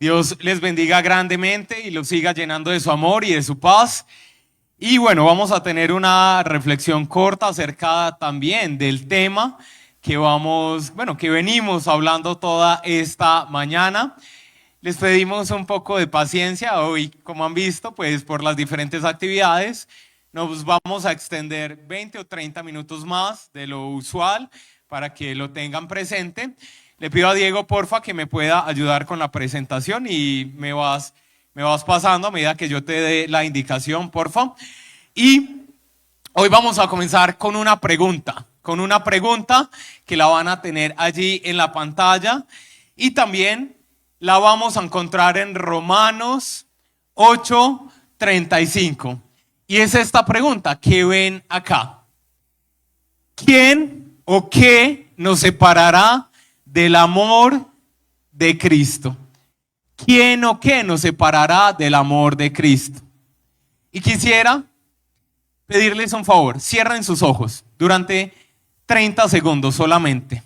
Dios les bendiga grandemente y los siga llenando de su amor y de su paz. Y bueno, vamos a tener una reflexión corta acerca también del tema que que venimos hablando toda esta mañana. Les pedimos un poco de paciencia hoy, como han visto, pues por las diferentes actividades nos vamos a extender 20 o 30 minutos más de lo usual para que lo tengan presente. Le pido a Diego, porfa, que me pueda ayudar con la presentación y me vas pasando a medida que yo te dé la indicación, porfa. Y hoy vamos a comenzar con una pregunta que la van a tener allí en la pantalla y también la vamos a encontrar en Romanos 8:35. Y es esta pregunta que ven acá. ¿Quién o qué nos separará del amor de Cristo? ¿Quién o qué nos separará del amor de Cristo? Y quisiera pedirles un favor, cierren sus ojos durante 30 segundos solamente.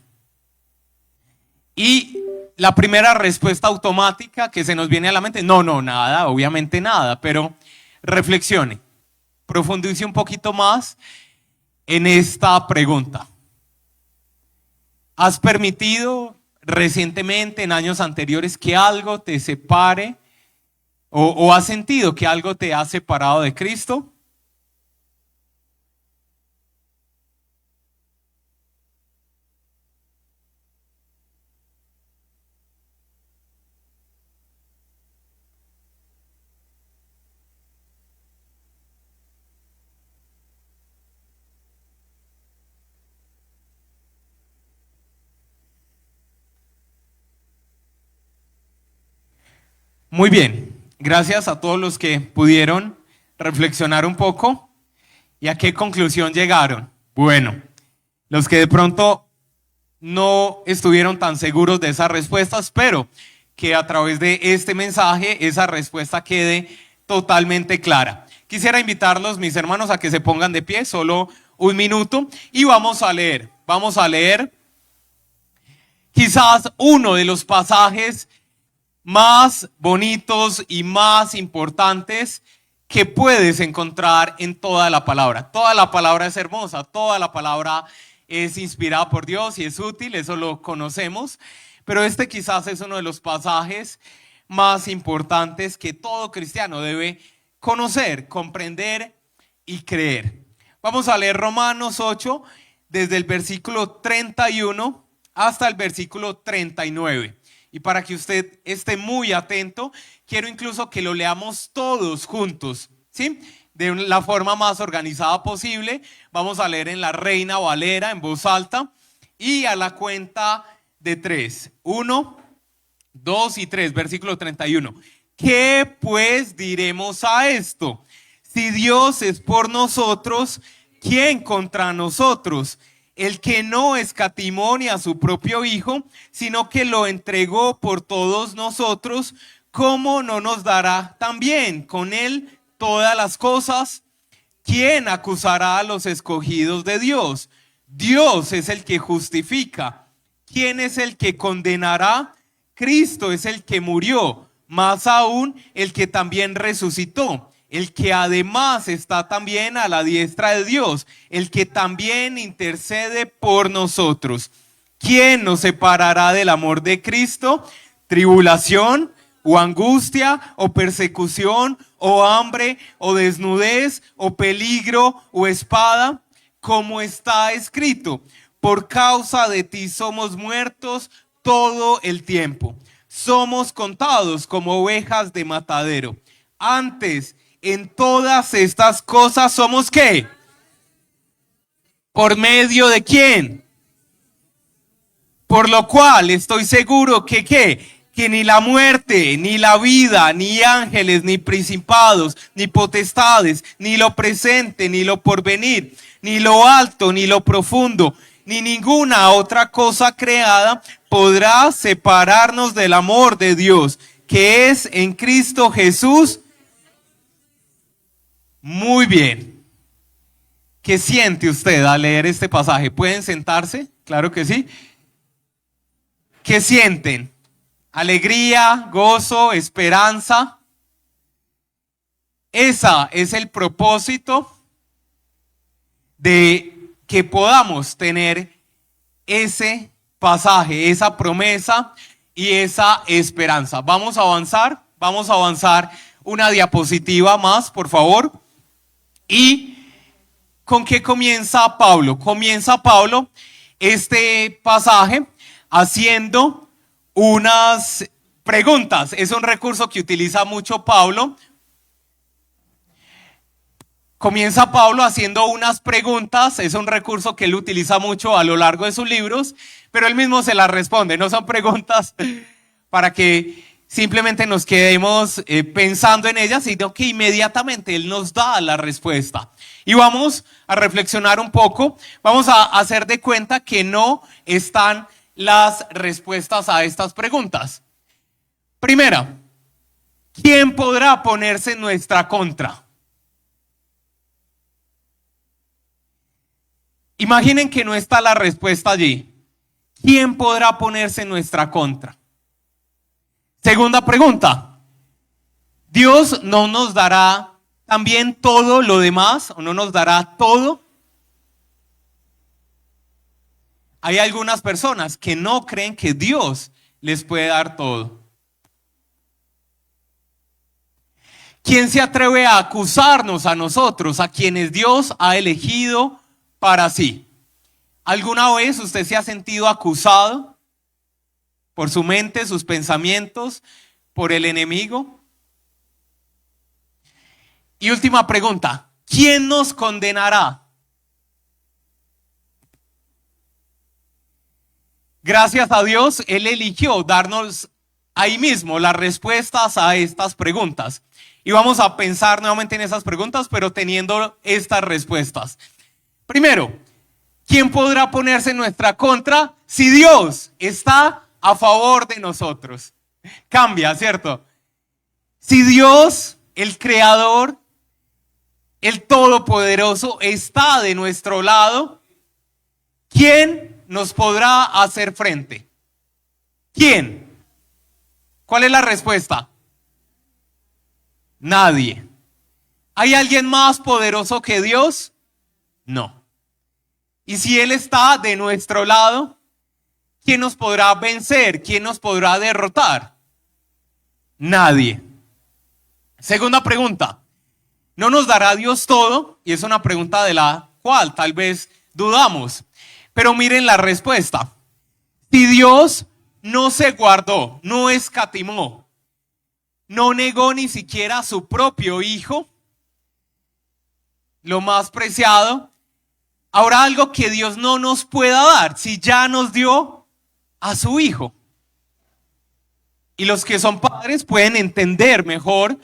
Y la primera respuesta automática que se nos viene a la mente, no, nada, obviamente nada, pero reflexione, profundice un poquito más en esta pregunta. ¿Has permitido recientemente, en años anteriores, que algo te separe o has sentido que algo te ha separado de Cristo? Muy bien, gracias a todos los que pudieron reflexionar un poco. ¿Y a qué conclusión llegaron? Bueno, los que de pronto no estuvieron tan seguros de esas respuestas, espero que a través de este mensaje esa respuesta quede totalmente clara. Quisiera invitarlos, mis hermanos, a que se pongan de pie, solo un minuto, y vamos a leer quizás uno de los pasajes más bonitos y más importantes que puedes encontrar en toda la palabra. Toda la palabra es hermosa, toda la palabra es inspirada por Dios y es útil, eso lo conocemos, pero este quizás es uno de los pasajes más importantes que todo cristiano debe conocer, comprender y creer. Vamos a leer Romanos 8 desde el versículo 31 hasta el versículo 39. Y para que usted esté muy atento, quiero incluso que lo leamos todos juntos, ¿sí? De la forma más organizada posible. Vamos a leer en la Reina Valera en voz alta y a la cuenta de 3. 1, 2 y 3, versículo 31. ¿Qué pues diremos a esto? Si Dios es por nosotros, ¿quién contra nosotros? El que no escatimó ni a su propio Hijo, sino que lo entregó por todos nosotros, ¿cómo no nos dará también con él todas las cosas? ¿Quién acusará a los escogidos de Dios? Dios es el que justifica. ¿Quién es el que condenará? Cristo es el que murió, más aún el que también resucitó, el que además está también a la diestra de Dios, el que también intercede por nosotros. ¿Quién nos separará del amor de Cristo? ¿Tribulación o angustia o persecución o hambre o desnudez o peligro o espada? Como está escrito, por causa de ti somos muertos todo el tiempo. Somos contados como ovejas de matadero. Antes, en todas estas cosas somos ¿qué? ¿Por medio de quién? Por lo cual estoy seguro que ¿qué? Que ni la muerte, ni la vida, ni ángeles, ni principados, ni potestades, ni lo presente, ni lo porvenir, ni lo alto, ni lo profundo, ni ninguna otra cosa creada podrá separarnos del amor de Dios, que es en Cristo Jesús. Muy bien. ¿Qué siente usted al leer este pasaje? ¿Pueden sentarse? Claro que sí. ¿Qué sienten alegría, gozo, esperanza. Ese es el propósito de que podamos tener ese pasaje, esa promesa y esa esperanza. Vamos a avanzar una diapositiva más, por favor. ¿Y con qué comienza Pablo? Comienza Pablo este pasaje haciendo unas preguntas. Es un recurso que utiliza mucho Pablo. Comienza Pablo haciendo unas preguntas, es un recurso que él utiliza mucho a lo largo de sus libros, pero él mismo se las responde, no son preguntas para que simplemente nos quedemos pensando en ellas, sino que inmediatamente él nos da la respuesta. Y vamos a reflexionar un poco, vamos a hacer de cuenta que no están las respuestas a estas preguntas. Primera, ¿quién podrá ponerse en nuestra contra? Imaginen que no está la respuesta allí. ¿Quién podrá ponerse en nuestra contra? Segunda pregunta. ¿Dios no nos dará también todo lo demás o no nos dará todo? Hay algunas personas que no creen que Dios les puede dar todo. ¿Quién se atreve a acusarnos a nosotros, a quienes Dios ha elegido para sí? ¿Alguna vez usted se ha sentido acusado por su mente, sus pensamientos, por el enemigo? Y última pregunta, ¿quién nos condenará? Gracias a Dios, Él eligió darnos ahí mismo las respuestas a estas preguntas. Y vamos a pensar nuevamente en esas preguntas, pero teniendo estas respuestas. Primero, ¿quién podrá ponerse en nuestra contra si Dios está a favor de nosotros? Cambia, ¿cierto? Si Dios, el Creador, el Todopoderoso, está de nuestro lado, ¿quién nos podrá hacer frente? ¿Quién? ¿Cuál es la respuesta? Nadie. ¿Hay alguien más poderoso que Dios? No. Y si Él está de nuestro lado, ¿quién nos podrá vencer? ¿Quién nos podrá derrotar? Nadie. Segunda pregunta. ¿No nos dará Dios todo? Y es una pregunta de la cual tal vez dudamos. Pero miren la respuesta. Si Dios no se guardó, no escatimó, no negó ni siquiera a su propio Hijo, lo más preciado, ¿habrá algo que Dios no nos pueda dar si ya nos dio a su Hijo? Y los que son padres pueden entender mejor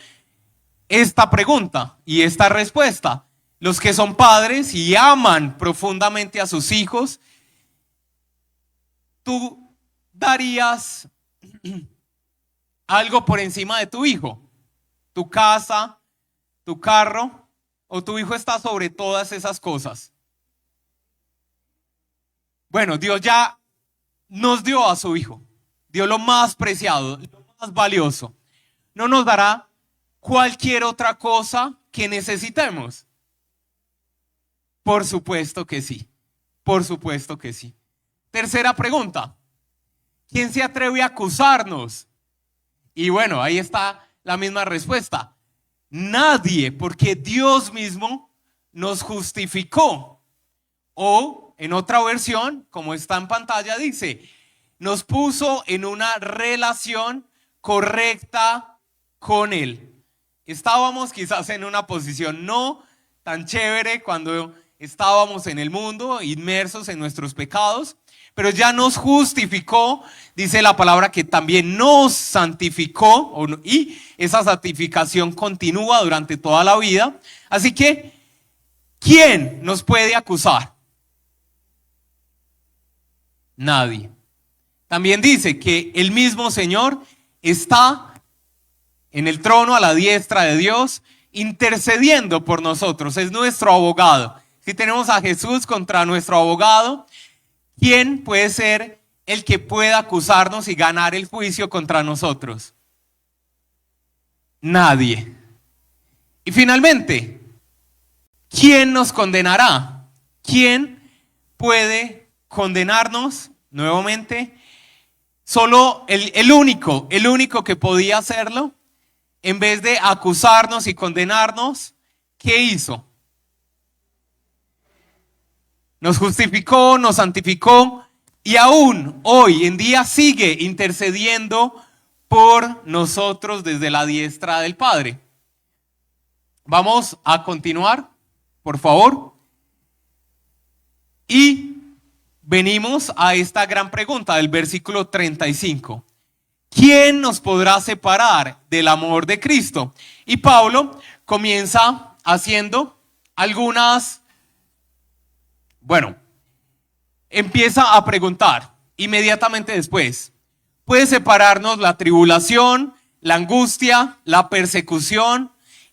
esta pregunta y esta respuesta. Los que son padres y aman profundamente a sus hijos, ¿tú darías algo por encima de tu hijo? ¿Tu casa, tu carro? ¿O tu hijo está sobre todas esas cosas? Bueno, Dios ya nos dio a su Hijo, dio lo más preciado, lo más valioso. ¿No nos dará cualquier otra cosa que necesitemos? Por supuesto que sí, por supuesto que sí. Tercera pregunta, ¿quién se atreve a acusarnos? Y bueno, ahí está la misma respuesta. Nadie, porque Dios mismo nos justificó. O en otra versión, como está en pantalla, dice, nos puso en una relación correcta con Él. Estábamos quizás en una posición no tan chévere cuando estábamos en el mundo, inmersos en nuestros pecados, pero ya nos justificó, dice la palabra que también nos santificó, y esa santificación continúa durante toda la vida. Así que, ¿quién nos puede acusar? Nadie. También dice que el mismo Señor está en el trono a la diestra de Dios, intercediendo por nosotros, es nuestro abogado. Si tenemos a Jesús contra nuestro abogado, ¿quién puede ser el que pueda acusarnos y ganar el juicio contra nosotros? Nadie. Y finalmente, ¿quién nos condenará? ¿Quién puede condenarnos? Nuevamente, solo el único que podía hacerlo, en vez de acusarnos y condenarnos, ¿qué hizo? Nos justificó, nos santificó y aún hoy en día sigue intercediendo por nosotros desde la diestra del Padre. Vamos a continuar, por favor. Y venimos a esta gran pregunta del versículo 35. ¿Quién nos podrá separar del amor de Cristo? Y Pablo comienza haciendo empieza a preguntar inmediatamente después. ¿Puede separarnos la tribulación, la angustia, la persecución,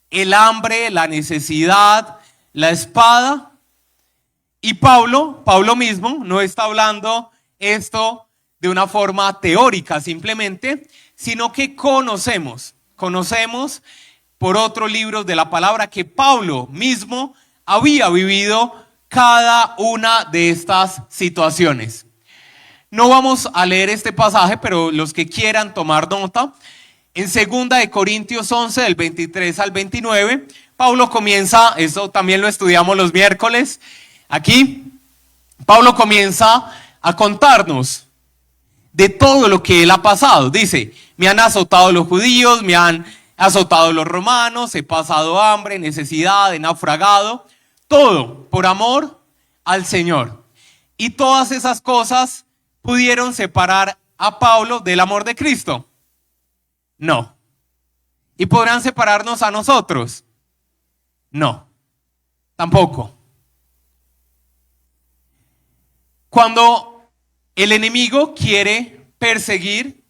el hambre, la necesidad, la espada? Y Pablo mismo no está hablando esto de una forma teórica simplemente, sino que conocemos por otros libros de la palabra que Pablo mismo había vivido cada una de estas situaciones. No vamos a leer este pasaje, pero los que quieran tomar nota, en 2 de Corintios 11, del 23 al 29, Pablo comienza, esto también lo estudiamos los miércoles, aquí Pablo comienza a contarnos de todo lo que él ha pasado. Dice, me han azotado los judíos, me han azotado los romanos, he pasado hambre, necesidad, he naufragado, todo por amor al Señor. Y todas esas cosas pudieron separar a Pablo del amor de Cristo. No. ¿Y podrán separarnos a nosotros? No, tampoco. Cuando el enemigo quiere perseguir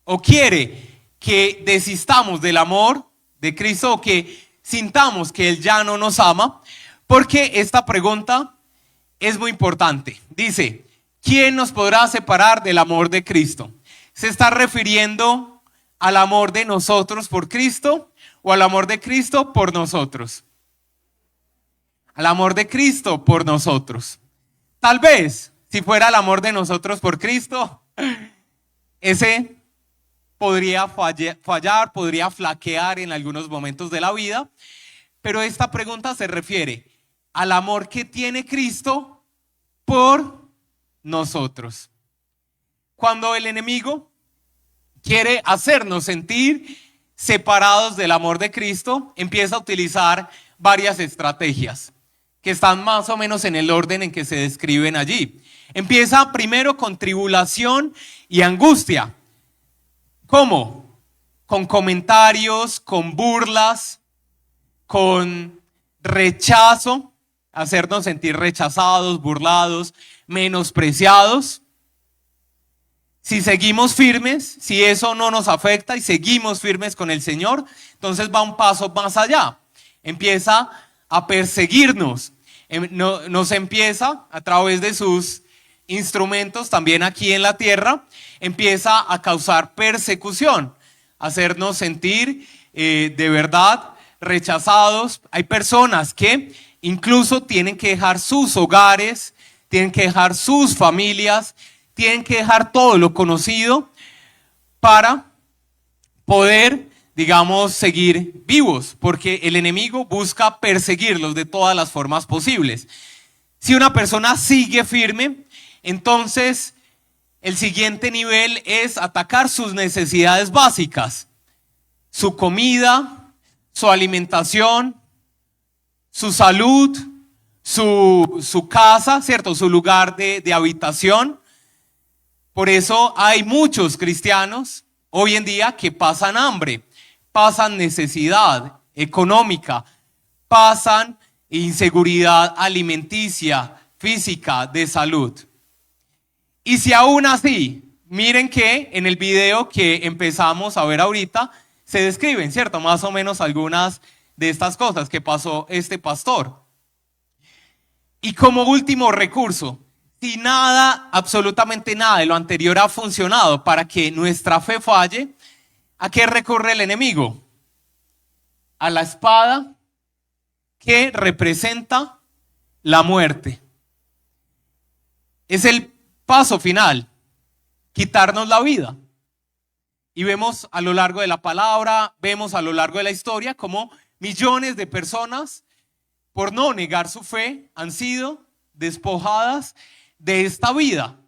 o quiere que desistamos del amor de Cristo o que sintamos que Él ya no nos ama, porque esta pregunta es muy importante. Dice, ¿quién nos podrá separar del amor de Cristo? ¿Se está refiriendo al amor de nosotros por Cristo o al amor de Cristo por nosotros? Al amor de Cristo por nosotros. Tal vez, si fuera el amor de nosotros por Cristo, ese podría fallar, podría flaquear en algunos momentos de la vida, pero esta pregunta se refiere al amor que tiene Cristo por nosotros. Cuando el enemigo quiere hacernos sentir separados del amor de Cristo, empieza a utilizar varias estrategias que están más o menos en el orden en que se describen allí. Empieza primero con tribulación y angustia. ¿Cómo? Con comentarios, con burlas, con rechazo, hacernos sentir rechazados, burlados, menospreciados. Si seguimos firmes, si eso no nos afecta y seguimos firmes con el Señor, entonces va un paso más allá. Empieza a perseguirnos. Nos empieza a través de sus instrumentos, también aquí en la tierra, empieza a causar persecución, hacernos sentir de verdad rechazados. Hay personas que incluso tienen que dejar sus hogares, tienen que dejar sus familias, tienen que dejar todo lo conocido para poder, digamos, seguir vivos, porque el enemigo busca perseguirlos de todas las formas posibles. Si una persona sigue firme, entonces el siguiente nivel es atacar sus necesidades básicas, su comida, su alimentación, su salud, su casa, ¿cierto? Su lugar de habitación. Por eso hay muchos cristianos hoy en día que pasan hambre, pasan necesidad económica, pasan inseguridad alimenticia, física, de salud. Y si aún así, miren que en el video que empezamos a ver ahorita, se describen, ¿cierto? Más o menos algunas de estas cosas que pasó este pastor. Y como último recurso, Si nada, absolutamente nada de lo anterior ha funcionado para que nuestra fe falle, ¿a qué recurre el enemigo? A la espada que representa la muerte. Es el paso final, quitarnos la vida. Y vemos a lo largo de la palabra, vemos a lo largo de la historia cómo millones de personas, por no negar su fe, han sido despojadas de esta vida.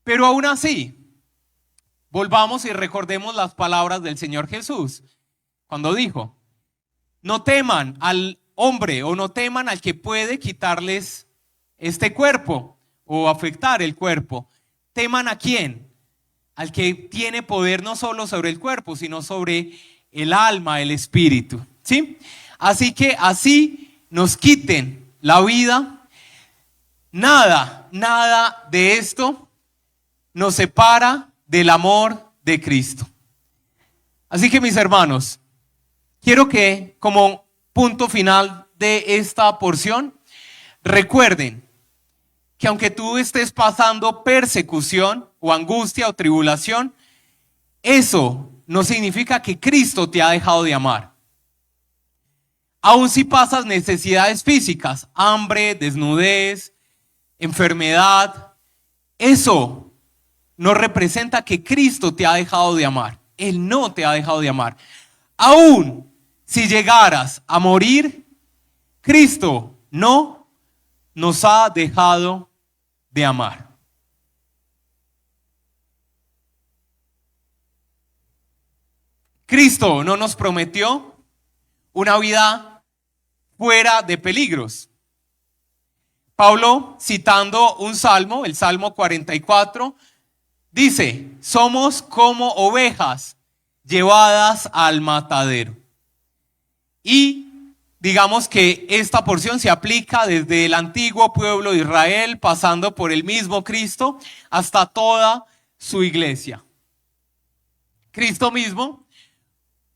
Pero aún así, volvamos y recordemos las palabras del Señor Jesús, cuando dijo: no teman al hombre o no teman al que puede quitarles este cuerpo o afectar el cuerpo. ¿Teman a quién? Al que tiene poder no solo sobre el cuerpo, sino sobre el alma, el espíritu. ¿Sí? Así que así nos quiten la vida, nada de esto nos separa del amor de Cristo. Así que, mis hermanos, quiero que como punto final de esta porción recuerden que aunque tú estés pasando persecución o angustia o tribulación, eso no significa que Cristo te ha dejado de amar. Aun si pasas necesidades físicas, hambre, desnudez, enfermedad, eso no representa que Cristo te ha dejado de amar. Él no te ha dejado de amar. Aún si llegaras a morir, Cristo no nos ha dejado de amar. Cristo no nos prometió una vida fuera de peligros. Pablo, citando un salmo, el Salmo 44, dice: somos como ovejas llevadas al matadero. Y digamos que esta porción se aplica desde el antiguo pueblo de Israel, pasando por el mismo Cristo, hasta toda su iglesia. Cristo mismo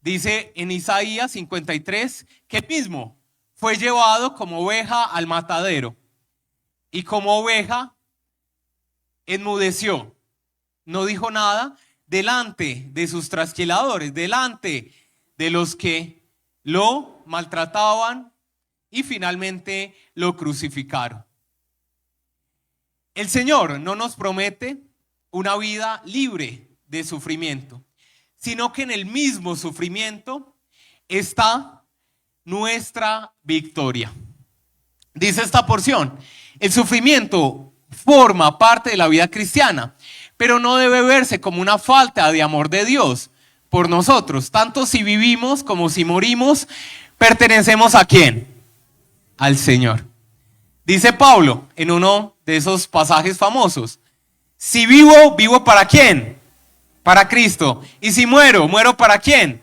dice en Isaías 53 que él mismo fue llevado como oveja al matadero y como oveja enmudeció, no dijo nada delante de sus trasquiladores, delante de los que lo maltrataban y finalmente lo crucificaron. El Señor no nos promete una vida libre de sufrimiento, sino que en el mismo sufrimiento está nuestra victoria. Dice esta porción: el sufrimiento forma parte de la vida cristiana, pero no debe verse como una falta de amor de Dios por nosotros. Tanto si vivimos como si morimos, pertenecemos ¿a quién? Al Señor. Dice Pablo en uno de esos pasajes famosos: si vivo, vivo ¿para quién? Para Cristo. Y si muero, muero ¿para quién?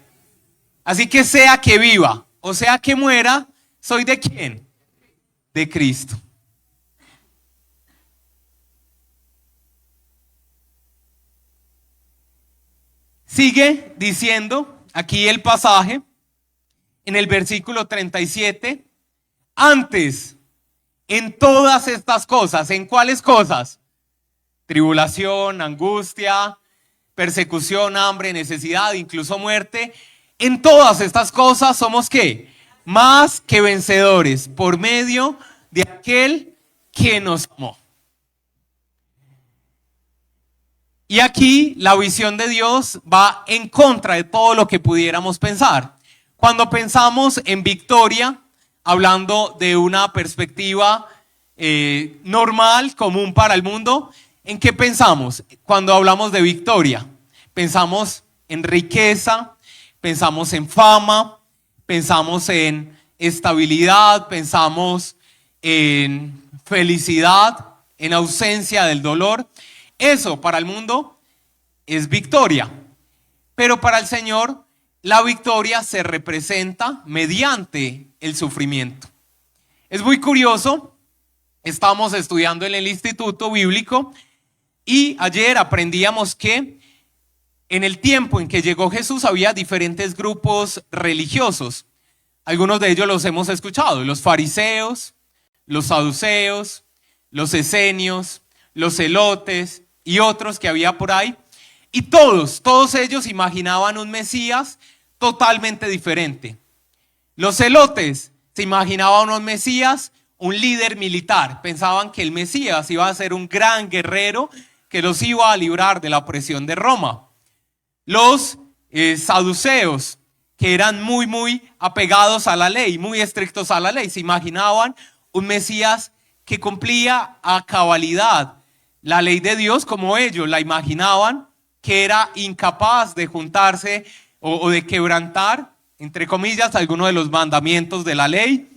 Así que sea que viva o sea que muera, ¿soy de quién? De Cristo. Sigue diciendo aquí el pasaje en el versículo 37: antes, en todas estas cosas, ¿en cuáles cosas? Tribulación, angustia, persecución, hambre, necesidad, incluso muerte. En todas estas cosas somos ¿qué? Más que vencedores por medio de aquel que nos amó. Y aquí la visión de Dios va en contra de todo lo que pudiéramos pensar. Cuando pensamos en victoria, hablando de una perspectiva normal, común para el mundo, ¿en qué pensamos? Cuando hablamos de victoria, pensamos en riqueza, pensamos en fama, pensamos en estabilidad, pensamos en felicidad, en ausencia del dolor. Eso para el mundo es victoria, pero para el Señor la victoria se representa mediante el sufrimiento. Es muy curioso, estamos estudiando en el Instituto Bíblico y ayer aprendíamos que en el tiempo en que llegó Jesús había diferentes grupos religiosos. Algunos de ellos los hemos escuchado: los fariseos, los saduceos, los esenios, los celotes y otros que había por ahí. Y todos ellos imaginaban un Mesías totalmente diferente. Los celotes se imaginaban un Mesías, un líder militar. Pensaban que el Mesías iba a ser un gran guerrero que los iba a librar de la opresión de Roma. Los saduceos, que eran muy apegados a la ley, muy estrictos a la ley, se imaginaban un Mesías que cumplía a cabalidad la ley de Dios como ellos la imaginaban, que era incapaz de juntarse o de quebrantar, entre comillas, alguno de los mandamientos de la ley.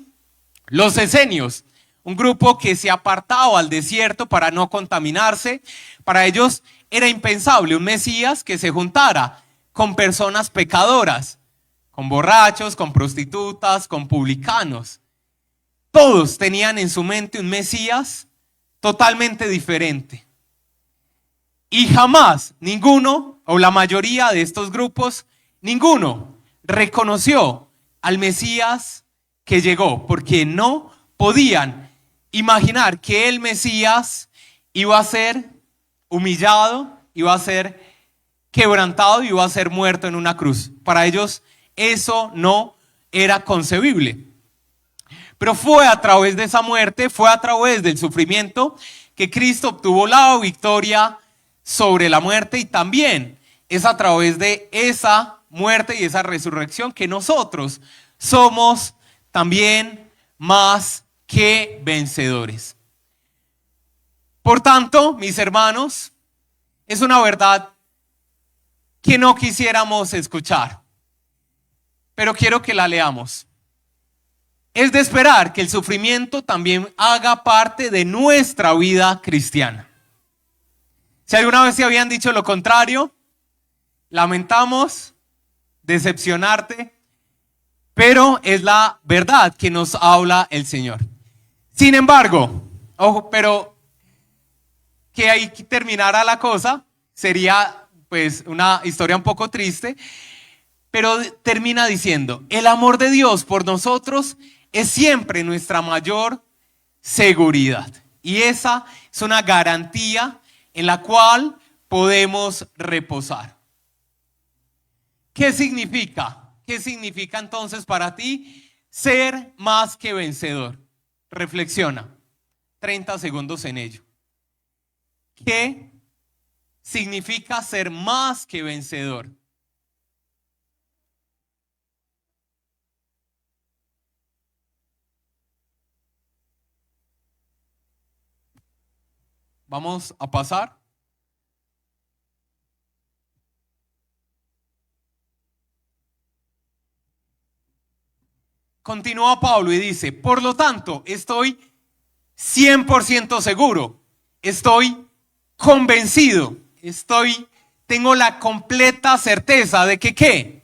Los esenios, un grupo que se apartaba al desierto para no contaminarse. Para ellos era impensable un Mesías que se juntara con personas pecadoras, con borrachos, con prostitutas, con publicanos. Todos tenían en su mente un Mesías totalmente diferente. Y jamás ninguno, o la mayoría de estos grupos, ninguno reconoció al Mesías que llegó, porque no podían imaginar que el Mesías iba a ser humillado, iba a ser quebrantado y iba a ser muerto en una cruz. Para ellos eso no era concebible. Pero fue a través de esa muerte, fue a través del sufrimiento que Cristo obtuvo la victoria sobre la muerte, y también es a través de esa muerte y esa resurrección que nosotros somos también más que vencedores. Por tanto, mis hermanos, es una verdad que no quisiéramos escuchar, pero quiero que la leamos. Es de esperar que el sufrimiento también haga parte de nuestra vida cristiana. Si alguna vez te habían dicho lo contrario, lamentamos decepcionarte, pero es la verdad que nos habla el Señor. Sin embargo, ojo, pero que ahí terminara la cosa, sería pues una historia un poco triste, pero termina diciendo, el amor de Dios por nosotros es siempre nuestra mayor seguridad. Y esa es una garantía en la cual podemos reposar. ¿Qué significa? ¿Qué significa entonces para ti ser más que vencedor? Reflexiona. 30 segundos en ello. ¿Qué significa ser más que vencedor? Vamos a pasar. Continúa Pablo y dice, por lo tanto, estoy 100% seguro, estoy convencido, tengo la completa certeza de que ¿qué?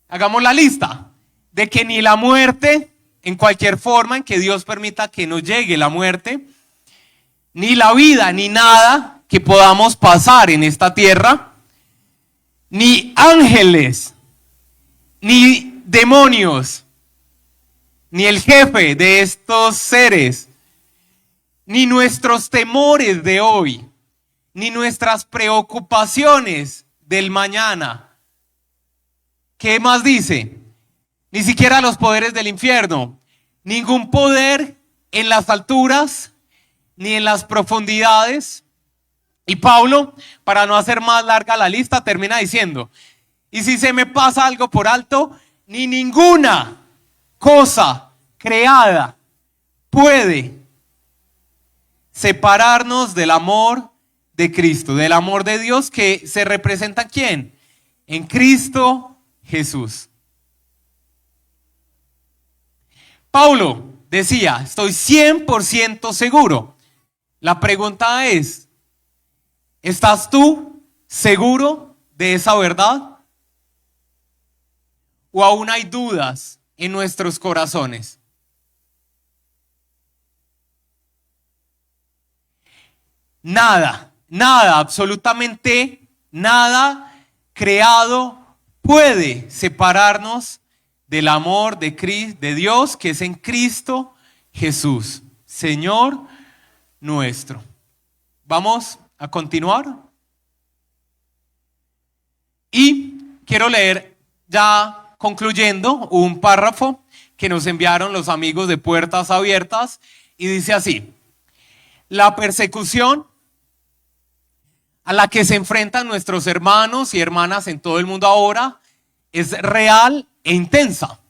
Hagamos la lista, de que ni la muerte, en cualquier forma en que Dios permita que nos llegue la muerte, ni la vida, ni nada que podamos pasar en esta tierra, ni ángeles, ni demonios, ni el jefe de estos seres, ni nuestros temores de hoy, ni nuestras preocupaciones del mañana. ¿Qué más dice? Ni siquiera los poderes del infierno, ningún poder en las alturas, ni en las profundidades. Y Pablo, para no hacer más larga la lista, termina diciendo, y si se me pasa algo por alto, ni ninguna cosa creada puede separarnos del amor de Cristo, del amor de Dios que se representa ¿en quién? En Cristo Jesús. Pablo decía, estoy 100% seguro. La pregunta es, ¿estás tú seguro de esa verdad? ¿O aún hay dudas en nuestros corazones? Nada, absolutamente nada creado puede separarnos del amor de Dios que es en Cristo Jesús, Señor nuestro. Vamos a continuar. Y quiero leer, ya concluyendo, un párrafo que nos enviaron los amigos de Puertas Abiertas y dice así: la persecución a la que se enfrentan nuestros hermanos y hermanas en todo el mundo ahora es real e intensa.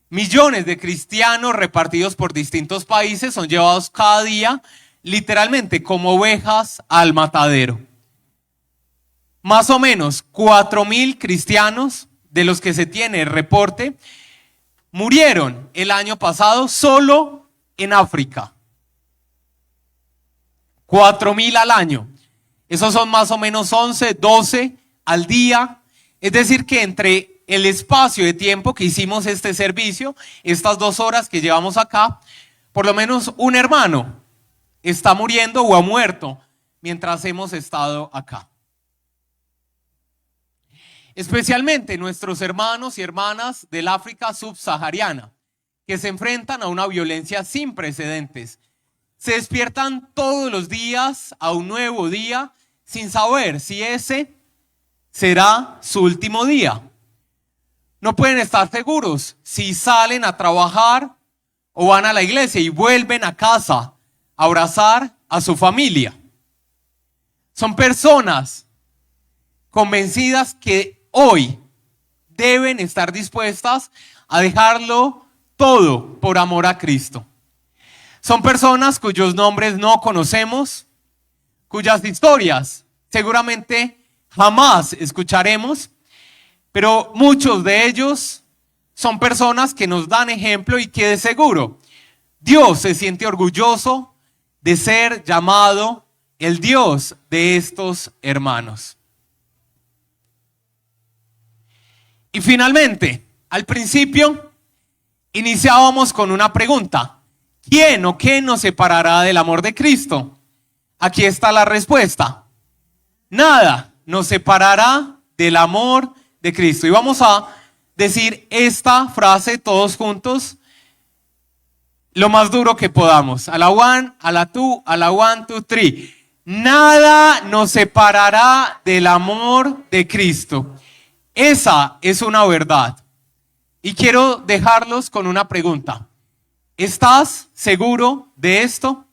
Millones de cristianos repartidos por distintos países son llevados cada día literalmente como ovejas al matadero. Más o menos 4.000 cristianos, de los que se tiene el reporte, murieron el año pasado solo en África. 4.000 al año. Esos son más o menos 11, 12 al día. Es decir que entre el espacio de tiempo que hicimos este servicio, estas 2 horas que llevamos acá, por lo menos un hermano está muriendo o ha muerto mientras hemos estado acá. Especialmente nuestros hermanos y hermanas del África subsahariana, que se enfrentan a una violencia sin precedentes. Se despiertan todos los días a un nuevo día sin saber si ese será su último día. No pueden estar seguros si salen a trabajar o van a la iglesia y vuelven a casa a abrazar a su familia. Son personas convencidas que hoy deben estar dispuestas a dejarlo todo por amor a Cristo. Son personas cuyos nombres no conocemos, cuyas historias seguramente jamás escucharemos, pero muchos de ellos son personas que nos dan ejemplo y que de seguro Dios se siente orgulloso de ser llamado el Dios de estos hermanos. Y finalmente, al principio, iniciábamos con una pregunta: ¿quién o qué nos separará del amor de Cristo? Aquí está la respuesta: nada nos separará del amor de Cristo. Y vamos a decir esta frase todos juntos, lo más duro que podamos. A la one, a la two, a la 1, 2, 3. Nada nos separará del amor de Cristo. Esa es una verdad. Y quiero dejarlos con una pregunta. ¿Estás seguro de esto?